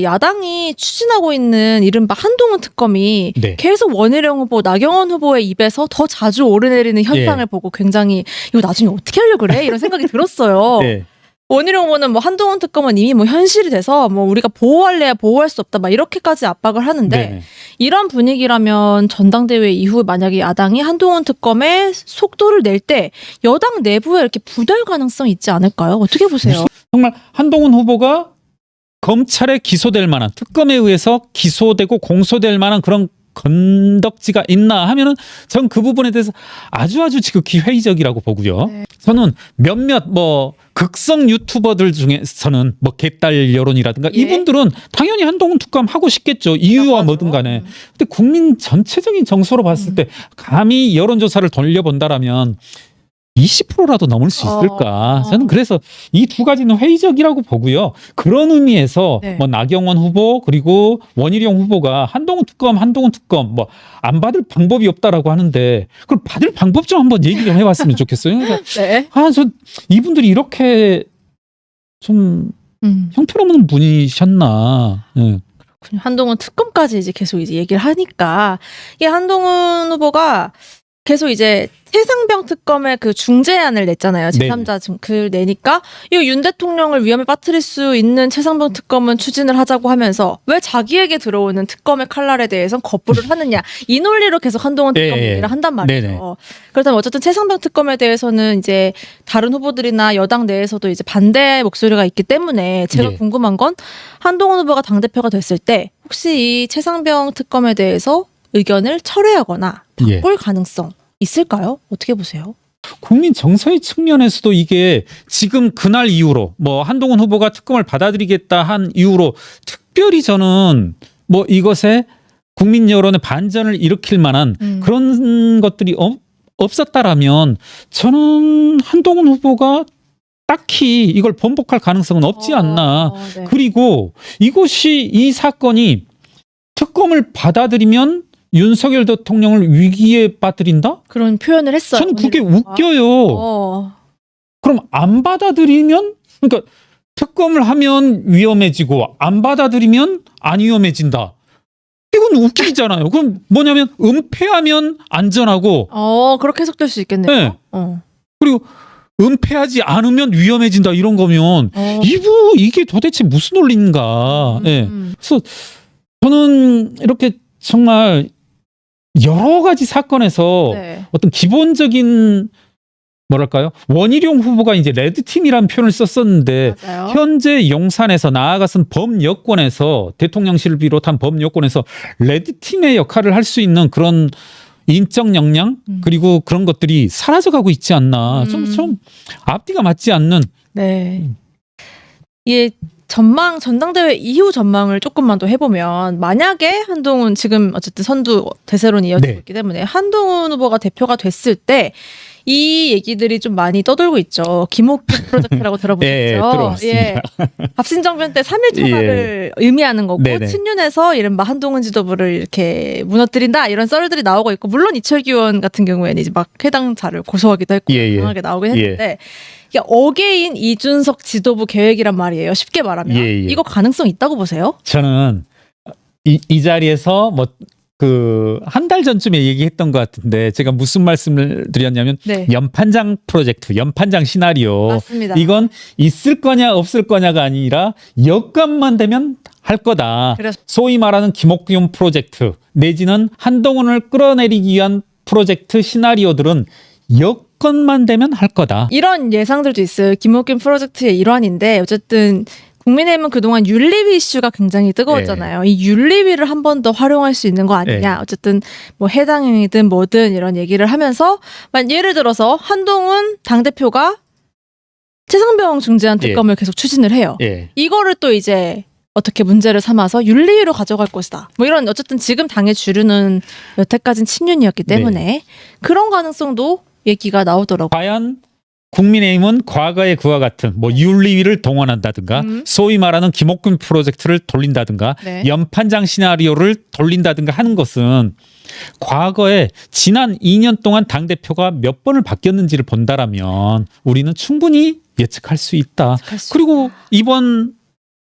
야당이 추진하고 있는 이른바 한동훈 특검이 네. 계속 원희룡 후보, 나경원 후보의 입에서 더 자주 오르내리는 현상을 보고 굉장히 이거 나중에 어떻게 하려고 그래? 이런 생각이 들었어요. 네. 원희룡 후보는 뭐 한동훈 특검은 이미 뭐 현실이 돼서 뭐 우리가 보호할래야 보호할 수 없다 막 이렇게까지 압박을 하는데 네네. 이런 분위기라면 전당대회 이후 만약에 야당이 한동훈 특검에 속도를 낼 때 여당 내부에 이렇게 부될 가능성이 있지 않을까요? 어떻게 보세요? 정말 한동훈 후보가 검찰에 기소될 만한 특검에 의해서 기소되고 공소될 만한 그런 건덕지가 있나 하면은 전 그 부분에 대해서 아주 지극히 회의적이라고 보고요. 네. 저는 몇몇 뭐 극성 유튜버들 중에서는 뭐 개딸 여론이라든가 예. 이분들은 당연히 한동훈 특검 하고 싶겠죠. 이유와 뭐든 간에. 근데 국민 전체적인 정서로 봤을 때 감히 여론조사를 돌려본다라면 20%라도 넘을 수 있을까? 저는 그래서 이 두 가지는 회의적이라고 보고요. 그런 의미에서 네. 뭐 나경원 후보 그리고 원희룡 후보가 한동훈 특검 뭐 안 받을 방법이 없다라고 하는데 그럼 받을 방법 좀 한번 얘기 좀 해봤으면 좋겠어요. 그러니까 네. 저 이분들이 이렇게 좀 형편없는 분이셨나? 예. 한동훈 특검까지 이제 계속 이제 얘기를 하니까 이게 한동훈 후보가 계속 이제 최상병 특검의 그 중재안을 냈잖아요. 제3자 글 내니까 이 윤 대통령을 위험에 빠뜨릴 수 있는 최상병 특검은 추진을 하자고 하면서 왜 자기에게 들어오는 특검의 칼날에 대해서는 거부를 하느냐 이 논리로 계속 한동훈 특검 얘기를 한단 말이죠. 네네. 그렇다면 어쨌든 최상병 특검에 대해서는 이제 다른 후보들이나 여당 내에서도 이제 반대 목소리가 있기 때문에 제가 예. 궁금한 건 한동훈 후보가 당대표가 됐을 때 혹시 이 최상병 특검에 대해서 의견을 철회하거나 바꿀 가능성 있을까요? 어떻게 보세요? 국민 정서의 측면에서도 이게 지금 그날 이후로 뭐 한동훈 후보가 특검을 받아들이겠다 한 이후로 특별히 저는 뭐 이것에 국민 여론의 반전을 일으킬 만한 그런 것들이 없었다라면 저는 한동훈 후보가 딱히 이걸 번복할 가능성은 없지 않나. 네. 그리고 이 사건이 특검을 받아들이면 윤석열 대통령을 위기에 빠뜨린다? 그런 표현을 했어요. 저는 그게 원희룡 후보가. 웃겨요. 그럼 안 받아들이면 그러니까 특검을 하면 위험해지고 안 받아들이면 안 위험해진다. 이건 웃기잖아요. 그럼 뭐냐면 은폐하면 안전하고 그렇게 해석될 수 있겠네요. 네. 그리고 은폐하지 않으면 위험해진다 이런 거면 이게 도대체 무슨 논리인가. 네. 그래서 저는 이렇게 정말 여러 가지 사건에서 어떤 기본적인 뭐랄까요? 원희룡 후보가 이제 레드팀이라는 표현을 썼었는데 맞아요. 현재 용산에서 나아가선 범여권에서 대통령실을 비롯한 범여권에서 레드팀의 역할을 할 수 있는 그런 인적 역량 그리고 그런 것들이 사라져가고 있지 않나. 좀 앞뒤가 맞지 않는. 네. 이게 전당대회 이후 전망을 조금만 더 해보면 만약에 한동훈 지금 어쨌든 선두 대세론이 이어지고 있기 때문에 한동훈 후보가 대표가 됐을 때 이 얘기들이 좀 많이 떠돌고 있죠. 김옥균 프로젝트라고 들어보셨죠? 들어봤습니다. 밥신정변 때 3.1 철학을 의미하는 거고 네네. 친윤에서 이른바 한동훈 지도부를 이렇게 무너뜨린다 이런 썰들이 나오고 있고 물론 이철규 의원 같은 경우에는 이제 막 해당자를 고소하기도 했고 강하게 나오긴 했는데 이게 어게인 이준석 지도부 계획이란 말이에요. 쉽게 말하면 이거 가능성 있다고 보세요? 저는 이 자리에서 뭐 한 달 전쯤에 얘기했던 것 같은데 제가 무슨 말씀을 드렸냐면 연판장 프로젝트, 연판장 시나리오. 맞습니다. 이건 있을 거냐 없을 거냐가 아니라 여건만 되면 할 거다. 소위 말하는 김옥균 프로젝트 내지는 한동훈을 끌어내리기 위한 프로젝트 시나리오들은 여건만 되면 할 거다. 이런 예상들도 있어요. 김옥균 프로젝트의 일환인데 어쨌든 국민의힘은 그동안 윤리위 이슈가 굉장히 뜨거웠잖아요. 이 윤리위를 한 번 더 활용할 수 있는 거 아니냐. 어쨌든 뭐 해당행위든 뭐든 이런 얘기를 하면서 예를 들어서 한동훈 당대표가 최상병 중재안 특검을 계속 추진을 해요. 이거를 또 이제 어떻게 문제를 삼아서 윤리위로 가져갈 것이다. 뭐 이런 어쨌든 지금 당의 주류는 여태까지는 친윤이었기 때문에 그런 가능성도 얘기가 나오더라고요. 과연 국민의힘은 과거의 그와 같은 뭐 윤리위를 동원한다든가 소위 말하는 김옥균 프로젝트를 돌린다든가 연판장 시나리오를 돌린다든가 하는 것은 과거에 지난 2년 동안 당대표가 몇 번을 바뀌었는지를 본다라면 우리는 충분히 예측할 수 있다. 그리고 이번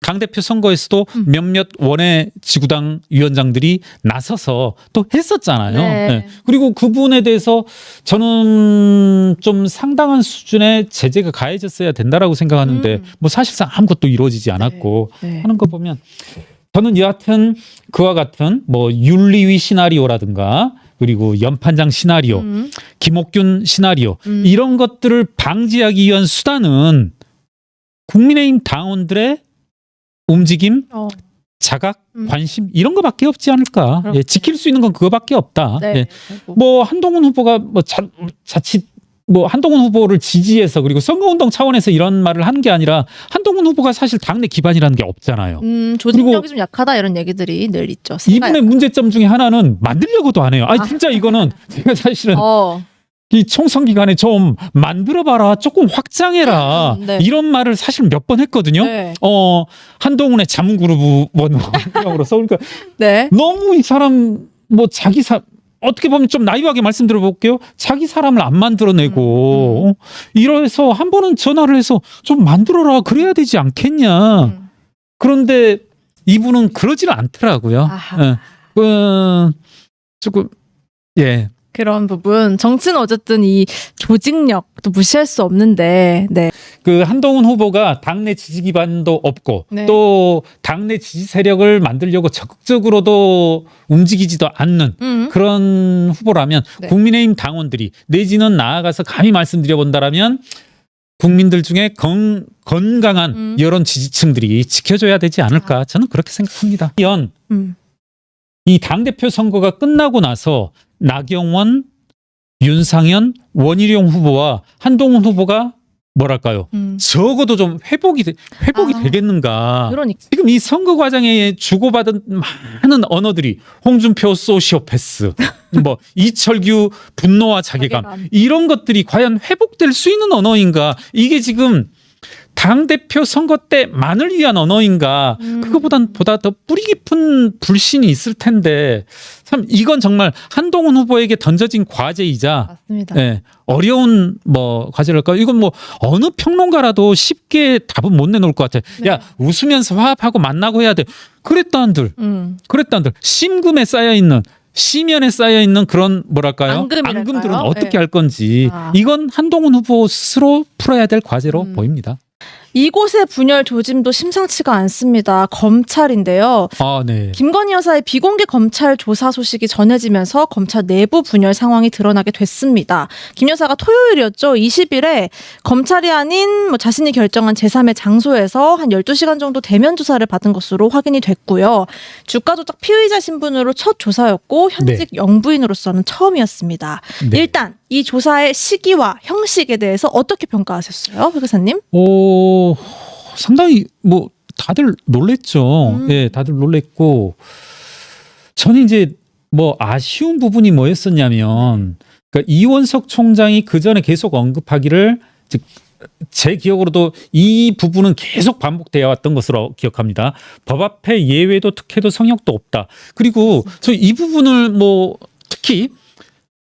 당대표 선거에서도 몇몇 원외 지구당 위원장들이 나서서 또 했었잖아요. 네. 네. 그리고 그 부분에 대해서 저는 좀 상당한 수준의 제재가 가해졌어야 된다라고 생각하는데 뭐 사실상 아무것도 이루어지지 않았고 네. 하는 거 보면 저는 여하튼 그와 같은 뭐 윤리위 시나리오라든가 그리고 연판장 시나리오, 김옥균 시나리오 이런 것들을 방지하기 위한 수단은 국민의힘 당원들의 움직임, 자각, 관심 이런 거밖에 없지 않을까. 예, 지킬 수 있는 건 그거밖에 없다. 네. 예. 뭐 한동훈 후보가 뭐 자칫 뭐 한동훈 후보를 지지해서 그리고 선거운동 차원에서 이런 말을 하는 게 아니라 한동훈 후보가 사실 당내 기반이라는 게 없잖아요. 조직력이 좀 약하다 이런 얘기들이 늘 있죠. 이분의 문제점 중에 하나는 만들려고도 안 해요. 아니 진짜 이거는 제가 사실은 이 총선 기간에 좀 만들어봐라, 조금 확장해라 네. 이런 말을 사실 몇 번 했거든요. 네. 한동훈의 자문그룹 원으로서 그러니까 네. 너무 이 사람 뭐 자기 어떻게 보면 좀 나이하게 말씀드려 볼게요. 자기 사람을 안 만들어내고 이래서 한 번은 전화를 해서 좀 만들어라 그래야 되지 않겠냐. 그런데 이분은 그러지는 않더라고요. 조금 예. 그런 부분 정치는 어쨌든 이 조직력도 무시할 수 없는데 네. 그 한동훈 후보가 당내 지지 기반도 없고 네. 또 당내 지지 세력을 만들려고 적극적으로도 움직이지도 않는 그런 후보라면 네. 국민의힘 당원들이 내지는 나아가서 감히 말씀드려 본다라면 국민들 중에 건강한 여론 지지층들이 지켜줘야 되지 않을까 저는 그렇게 생각합니다. 이 당대표 선거가 끝나고 나서 나경원, 윤상현, 원희룡 후보와 한동훈 후보가 뭐랄까요? 적어도 좀 회복이 되겠는가? 그러니까. 지금 이 선거 과정에 주고받은 많은 언어들이 홍준표 소시오패스, 뭐 이철규 분노와 자괴감 이런 것들이 과연 회복될 수 있는 언어인가? 이게 지금 당대표 선거 때만을 위한 언어인가 보다 더 뿌리 깊은 불신이 있을 텐데 참 이건 정말 한동훈 후보에게 던져진 과제이자 맞습니다. 예, 어려운 뭐 과제랄까 이건 뭐 어느 평론가라도 쉽게 답은 못 내놓을 것 같아요. 네. 야 웃으면서 화합하고 만나고 해야 돼. 그랬다 한들 심금에 쌓여있는 시면에 쌓여있는 그런 뭐랄까요? 앙금들은 어떻게 할 건지 이건 한동훈 후보 스스로 풀어야 될 과제로 보입니다. 이곳의 분열 조짐도 심상치가 않습니다. 검찰인데요. 네. 김건희 여사의 비공개 검찰 조사 소식이 전해지면서 검찰 내부 분열 상황이 드러나게 됐습니다. 김 여사가 토요일이었죠. 20일에 검찰이 아닌 자신이 결정한 제3의 장소에서 한 12시간 정도 대면 조사를 받은 것으로 확인이 됐고요. 주가 조작 피의자 신분으로 첫 조사였고 현직 영부인으로서는 처음이었습니다. 네. 일단 이 조사의 시기와 형식에 대해서 어떻게 평가하셨어요, 회계사님? 상당히 뭐 다들 놀랬죠. 예, 다들 놀랬고 저는 이제 뭐 아쉬운 부분이 뭐였었냐면 그러니까 이원석 총장이 그 전에 계속 언급하기를 즉 제 기억으로도 이 부분은 계속 반복되어 왔던 것으로 기억합니다. 법 앞에 예외도 특혜도 성역도 없다. 그리고 저 이 부분을 뭐 특히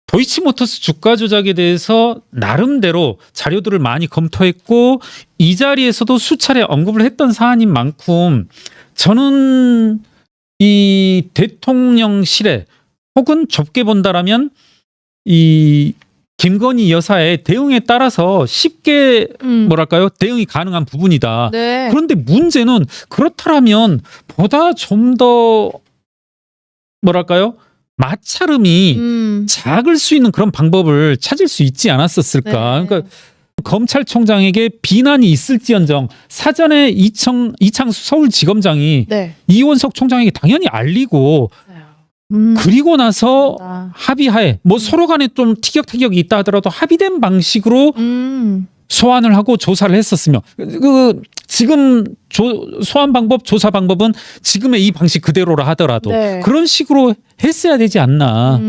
도이치모터스 주가 조작에 대해서 나름대로 자료들을 많이 검토했고 이 자리에서도 수차례 언급을 했던 사안인 만큼 저는 이 대통령실에 혹은 좁게 본다라면 이 김건희 여사의 대응에 따라서 쉽게 뭐랄까요? 대응이 가능한 부분이다. 네. 그런데 문제는 그렇다면 보다 좀 더 뭐랄까요? 마찰음이 작을 수 있는 그런 방법을 찾을 수 있지 않았었을까. 네. 그러니까 검찰총장에게 비난이 있을지언정 사전에 이창수 서울지검장이 이원석 총장에게 당연히 알리고 그리고 나서 합의하에 뭐 서로 간에 좀 티격태격이 있다 하더라도 합의된 방식으로 소환을 하고 조사를 했었으며 지금 소환 방법, 조사 방법은 지금의 이 방식 그대로라 하더라도 그런 식으로 했어야 되지 않나.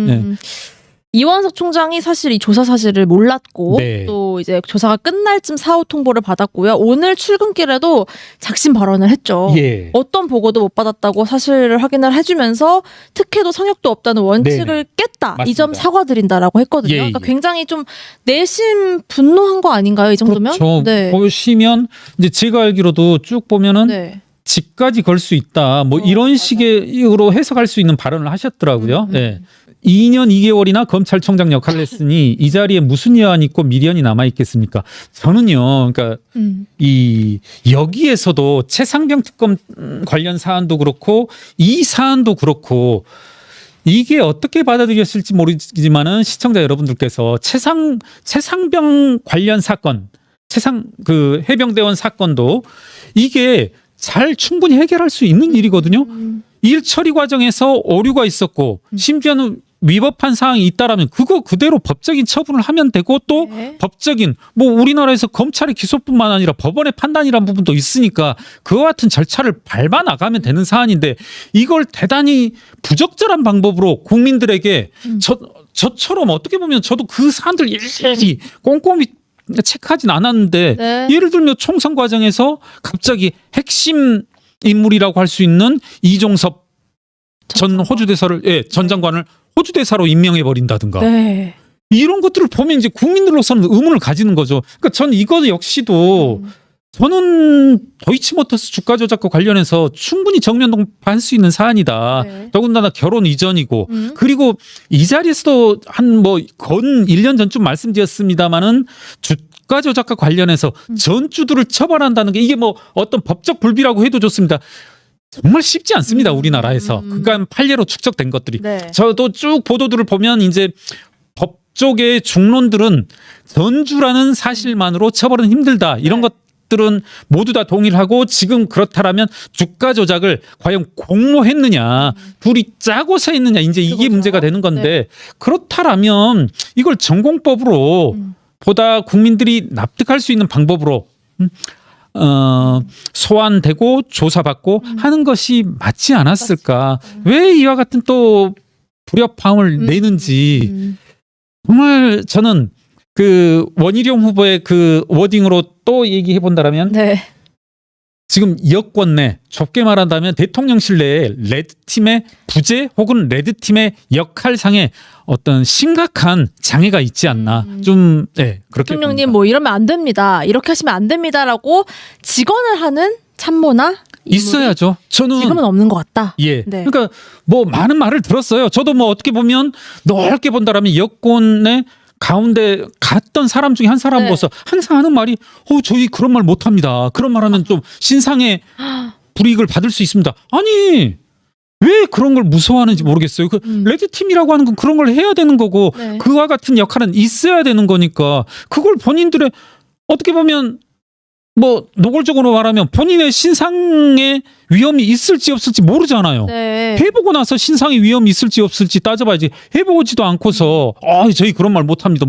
이원석 총장이 사실 이 조사 사실을 몰랐고 또 이제 조사가 끝날 쯤 사후 통보를 받았고요. 오늘 출근길에도 작심 발언을 했죠. 어떤 보고도 못 받았다고 사실을 확인을 해주면서 특혜도 성역도 없다는 원칙을 깼다. 이 점 사과드린다라고 했거든요. 그러니까 굉장히 좀 내심 분노한 거 아닌가요? 이 정도면? 그렇죠. 보시면 이제 제가 알기로도 쭉 보면은 집까지 걸 수 있다. 뭐 이런 맞아요. 식으로 해석할 수 있는 발언을 하셨더라고요. 네. 2년 2개월이나 검찰총장 역할을 했으니 이 자리에 무슨 여한이 있고 미련이 남아 있겠습니까? 저는요. 그러니까 이 여기에서도 최상병 특검 관련 사안도 그렇고 이 사안도 그렇고 이게 어떻게 받아들였을지 모르지만은 시청자 여러분들께서 최상병 관련 사건, 그 해병대원 사건도 이게 잘 충분히 해결할 수 있는 일이거든요. 일 처리 과정에서 오류가 있었고 심지어는 위법한 사항이 있다라면 그거 그대로 법적인 처분을 하면 되고 또 네. 법적인 뭐 우리나라에서 검찰의 기소뿐만 아니라 법원의 판단이란 부분도 있으니까 그와 같은 절차를 밟아 나가면 되는 사안인데 이걸 대단히 부적절한 방법으로 국민들에게 저처럼 어떻게 보면 저도 그 사안들 일일이 꼼꼼히 체크하진 않았는데 네. 예를 들면 총선 과정에서 갑자기 핵심 인물이라고 할 수 있는 이종섭 전 호주 대사를 전 장관을 호주 대사로 임명해 버린다든가 네. 이런 것들을 보면 이제 국민들로서는 의문을 가지는 거죠. 그러니까 전 이거 역시도 저는 도이치모터스 주가 조작과 관련해서 충분히 정면 돌파할 수 있는 사안이다. 네. 더군다나 결혼 이전이고 그리고 이 자리에서도 한 뭐 건 1년 전쯤 말씀드렸습니다마는 주가 조작과 관련해서 전주들을 처벌한다는 게 이게 뭐 어떤 법적 불비라고 해도 좋습니다. 정말 쉽지 않습니다. 우리나라에서. 그간 판례로 축적된 것들이. 네. 저도 쭉 보도들을 보면 이제 법조계의 중론들은 전주라는 사실만으로 처벌은 힘들다. 이런 것들은 모두 다 동의를 하고 지금 그렇다라면 주가 조작을 과연 공모했느냐, 둘이 짜고서 했느냐, 이제 이게 그거죠. 문제가 되는 건데 그렇다라면 이걸 전공법으로 보다 국민들이 납득할 수 있는 방법으로 소환되고 조사받고 하는 것이 맞지 않았을까? 왜 이와 같은 또 불협화음을 내는지 정말 저는 그 원희룡 후보의 그 워딩으로 또 얘기해 본다라면 네. 지금 여권 내 좁게 말한다면 대통령실 내에 레드팀의 부재 혹은 레드팀의 역할상에 어떤 심각한 장애가 있지 않나 좀 그렇게 대통령님 봅니다. 뭐 이러면 안 됩니다. 이렇게 하시면 안 됩니다라고 직언을 하는 참모나 인물이 있어야죠. 저는 지금은 없는 것 같다. 예. 네. 그러니까 뭐 많은 말을 들었어요. 저도 뭐 어떻게 보면 넓게 본다라면 여권의 가운데 갔던 사람 중에 한 사람으로서 항상 하는 말이 저희 그런 말 못합니다. 그런 말하면 좀 신상의 불이익을 받을 수 있습니다. 아니 왜 그런 걸 무서워하는지 모르겠어요. 그 레드팀이라고 하는 건 그런 걸 해야 되는 거고 네. 그와 같은 역할은 있어야 되는 거니까 그걸 본인들의 어떻게 보면 뭐 노골적으로 말하면 본인의 신상에 위험이 있을지 없을지 모르잖아요. 네. 해보고 나서 신상의 위험이 있을지 없을지 따져봐야지. 해보지도 않고서 저희 그런 말 못합니다.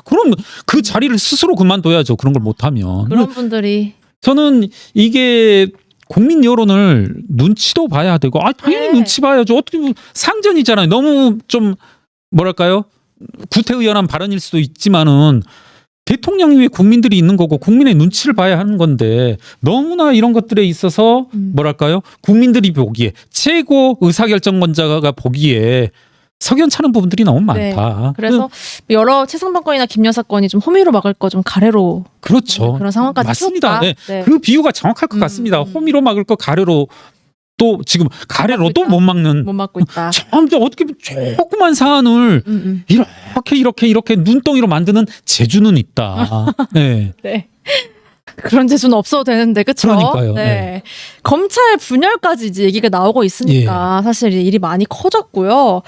그럼 그 자리를 스스로 그만둬야죠. 그런 걸 못하면. 그런 분들이 저는 이게 국민 여론을 눈치도 봐야 되고 당연히 네. 눈치 봐야죠. 어떻게 보면 상전이잖아요. 너무 좀 뭐랄까요? 구태의연한 발언일 수도 있지만은 대통령 위에 국민들이 있는 거고 국민의 눈치를 봐야 하는 건데 너무나 이런 것들에 있어서 뭐랄까요? 국민들이 보기에 최고 의사결정권자가 보기에 석연찮은 부분들이 너무 네. 많다. 그래서 여러 최상병 건이나 김여사 건이 좀 호미로 막을 거 좀 가래로 그렇죠. 그런 상황까지 맞습니다. 키웠다. 네. 그 비유가 정확할 것 같습니다. 호미로 막을 거 가래로 또 지금 가래로도 못 막는 못 막고 있다. 점점 어떻게 보면 조그만 사안을 이렇게 눈덩이로 만드는 재주는 있다. 네. 네. 그런 재주는 없어도 되는데 그렇죠. 그러니까요. 네. 네. 검찰 분열까지 이제 얘기가 나오고 있으니까 사실 일이 많이 커졌고요.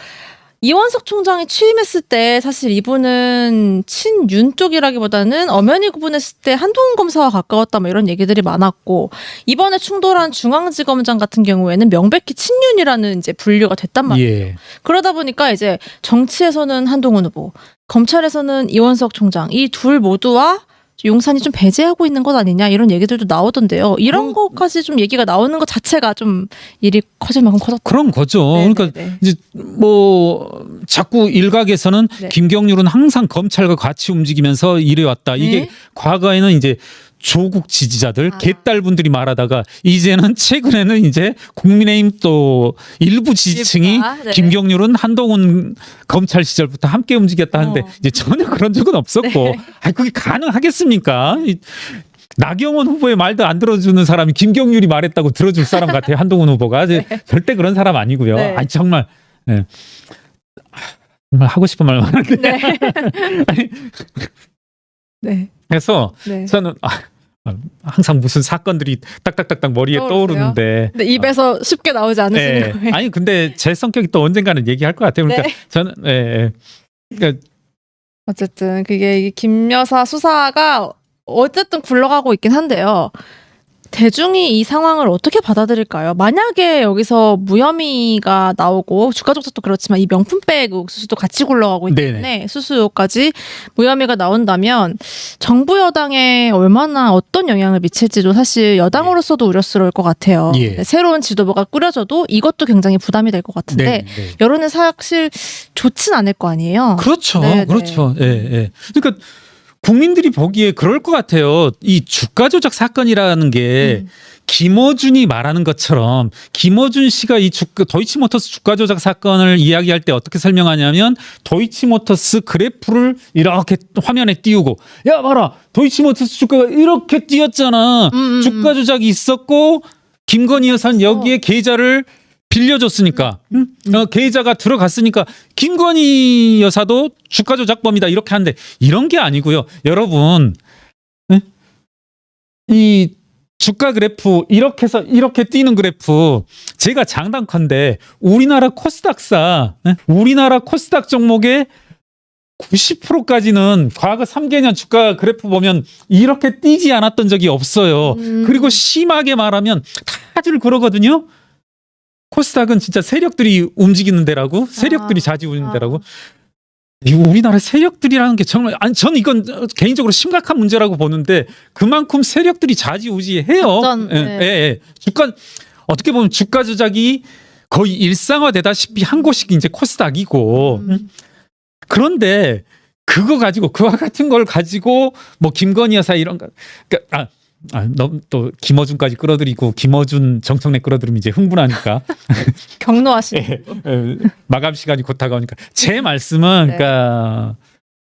이원석 총장이 취임했을 때 사실 이분은 친윤 쪽이라기보다는 엄연히 구분했을 때 한동훈 검사와 가까웠다 뭐 이런 얘기들이 많았고 이번에 충돌한 중앙지검장 같은 경우에는 명백히 친윤이라는 이제 분류가 됐단 말이에요. 예. 그러다 보니까 이제 정치에서는 한동훈 후보, 검찰에서는 이원석 총장 이 둘 모두와 용산이 좀 배제하고 있는 것 아니냐 이런 얘기들도 나오던데요. 이런 것까지 좀 얘기가 나오는 것 자체가 좀 일이 커질 만큼 커졌다. 그런 거죠. 네, 그러니까 네, 네. 이제 뭐 자꾸 일각에서는 네. 김경률은 항상 검찰과 같이 움직이면서 이래왔다. 이게 네. 과거에는 이제 조국 지지자들, 개딸분들이 말하다가 이제는 최근에는 이제 국민의힘 또 일부 지지층이 일부가, 네. 김경률은 한동훈 검찰 시절부터 함께 움직였다 하는데 이제 전혀 그런 적은 없었고 네. 그게 가능하겠습니까? 나경원 후보의 말도 안 들어주는 사람이 김경률이 말했다고 들어줄 사람 같아요. 한동훈 후보가. 절대 그런 사람 아니고요. 네. 아니 정말 네. 정말 하고 싶은 말만 하는데. 네. 아니, 네. 그래서 네. 저는 항상 무슨 사건들이 딱딱딱딱 머리에 떠오르세요? 떠오르는데 근데 입에서 쉽게 나오지 않으시는 네. 거예요. 아니 근데 제 성격이 또 언젠가는 얘기할 것 같아요. 그러니까 네. 저는 그러니까 어쨌든 그게 이 김 여사 수사가 어쨌든 굴러가고 있긴 한데요. 대중이 이 상황을 어떻게 받아들일까요? 만약에 여기서 무혐의가 나오고 주가 조작도 그렇지만 이 명품백 수수도 같이 굴러가고 있기 때문에 수수료까지 무혐의가 나온다면 정부 여당에 얼마나 어떤 영향을 미칠지도 사실 여당으로서도 우려스러울 것 같아요. 예. 새로운 지도부가 꾸려져도 이것도 굉장히 부담이 될 것 같은데 네. 여론은 사실 좋진 않을 거 아니에요. 그렇죠. 네, 그렇죠. 예, 예. 그러니까 국민들이 보기에 그럴 것 같아요. 이 주가 조작 사건이라는 게 김어준이 말하는 것처럼 김어준 씨가 이 도이치모터스 주가 조작 사건을 이야기할 때 어떻게 설명하냐면 도이치모터스 그래프를 이렇게 화면에 띄우고 야 봐라 도이치모터스 주가가 이렇게 뛰었잖아. 주가 조작이 있었고 김건희 여사는 여기에 계좌를 빌려줬으니까 계좌가 들어갔으니까 김건희 여사도 주가 조작범이다 이렇게 하는데 이런 게 아니고요. 여러분 이 주가 그래프 이렇게 해서 이렇게 뛰는 그래프 제가 장담컨대 우리나라 코스닥 종목의 90%까지는 과거 3개년 주가 그래프 보면 이렇게 뛰지 않았던 적이 없어요. 그리고 심하게 말하면 다들 그러거든요. 코스닥은 진짜 세력들이 움직이는 데라고, 세력들이 좌지우지는 데라고. 우리나라 세력들이라는 게 정말 아니 저는 이건 개인적으로 심각한 문제라고 보는데 그만큼 세력들이 좌지우지해요. 예. 주가 어떻게 보면 주가 조작이 거의 일상화되다시피 한 곳이 이제 코스닥이고 그런데 그거 가지고 그와 같은 걸 가지고 뭐 김건희 여사 이런 거 그러니까 너무 또 김어준까지 끌어들이고 김어준 정청래 끌어들이면 이제 흥분하니까 경로하시는 마감 시간이 곧 다가오니까 제 말씀은 그러니까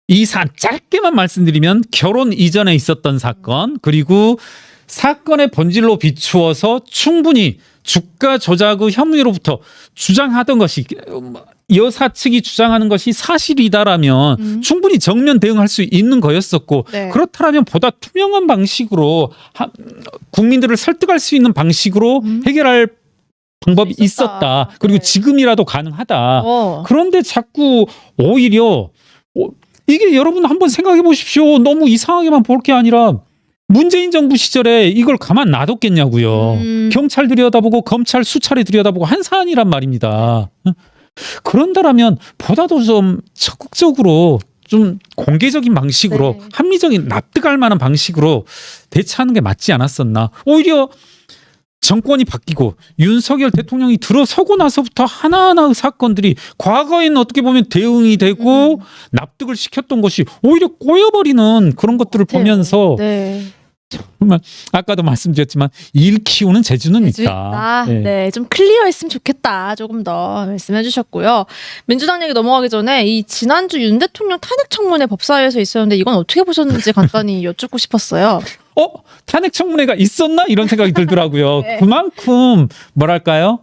이 짧게만 말씀드리면 결혼 이전에 있었던 사건 그리고 사건의 본질로 비추어서 충분히 주가 조작 혐의로부터 주장하던 것이 여사 측이 주장하는 것이 사실이다라면 충분히 정면 대응할 수 있는 거였었고 그렇다면 보다 투명한 방식으로 국민들을 설득할 수 있는 방식으로 해결할 방법이 있었다. 그리고 지금이라도 가능하다. 그런데 자꾸 오히려 이게 여러분 한번 생각해 보십시오. 너무 이상하게만 볼 게 아니라 문재인 정부 시절에 이걸 가만 놔뒀겠냐고요. 경찰 들여다보고 검찰 수차례 들여다보고 한 사안이란 말입니다. 그런다라면 보다도 좀 적극적으로 좀 공개적인 방식으로 합리적인 납득할 만한 방식으로 대처하는 게 맞지 않았었나. 오히려 정권이 바뀌고 윤석열 대통령이 들어서고 나서부터 하나하나의 사건들이 과거에는 어떻게 보면 대응이 되고 납득을 시켰던 것이 오히려 꼬여버리는 그런 것들을 보면서 정말 아까도 말씀드렸지만 일 키우는 재주는 있다. 네, 좀 클리어했으면 좋겠다. 조금 더 말씀해 주셨고요. 민주당 얘기 넘어가기 전에 이 지난주 윤 대통령 탄핵 청문회 법사위에서 있었는데 이건 어떻게 보셨는지 간단히 여쭙고 싶었어요. 탄핵 청문회가 있었나? 이런 생각이 들더라고요. 그만큼 뭐랄까요?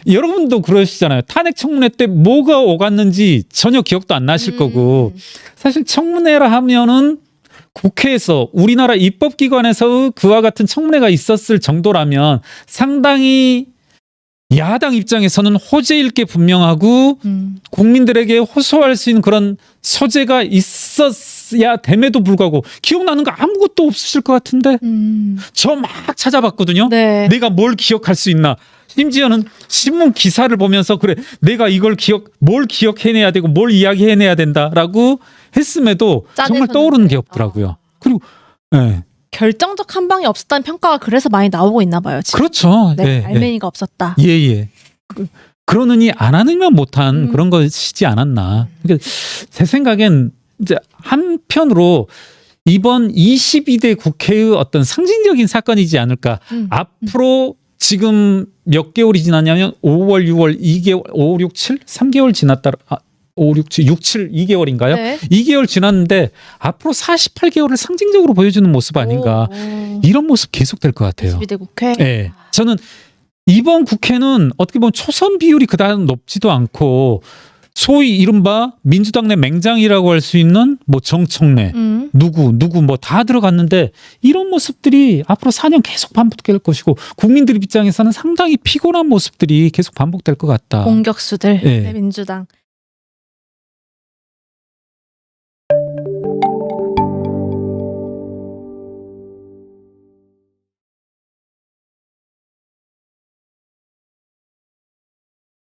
여러분도 그러시잖아요. 탄핵 청문회 때 뭐가 오갔는지 전혀 기억도 안 나실 거고 사실 청문회라 하면은 국회에서 우리나라 입법기관에서 그와 같은 청문회가 있었을 정도라면 상당히 야당 입장에서는 호재일 게 분명하고 국민들에게 호소할 수 있는 그런 소재가 있었어야 됨에도 불구하고 기억나는 거 아무것도 없으실 것 같은데 저 막 찾아봤거든요. 내가 뭘 기억할 수 있나. 심지어는 신문 기사를 보면서 그래 내가 이걸 뭘 기억해내야 되고 뭘 이야기해내야 된다라고 했음에도 정말 떠오르는 게 없더라고요. 그리고 결정적 한 방이 없었다는 평가가 그래서 많이 나오고 있나 봐요. 지금. 그렇죠. 알맹이가 없었다. 예. 그러느니 안 하느니만 못한 그런 것이지 않았나. 그러니까 제 생각엔 이제 한편으로 이번 22대 국회의 어떤 상징적인 사건이지 않을까. 앞으로 지금 몇 개월이 지났냐면 5월, 6월, 2개월, 5, 6, 7, 3개월 지났다. 5, 6, 7, 6, 7, 2개월인가요? 네. 2개월 지났는데 앞으로 48개월을 상징적으로 보여주는 모습 아닌가. 이런 모습 계속될 것 같아요. 22대 국회. 네. 저는 이번 국회는 어떻게 보면 초선 비율이 그다음 높지도 않고 소위 이른바 민주당 내 맹장이라고 할 수 있는 뭐 정청래 누구 뭐 다 들어갔는데 이런 모습들이 앞으로 4년 계속 반복될 것이고 국민들 입장에서는 상당히 피곤한 모습들이 계속 반복될 것 같다. 공격수들 네. 네, 민주당.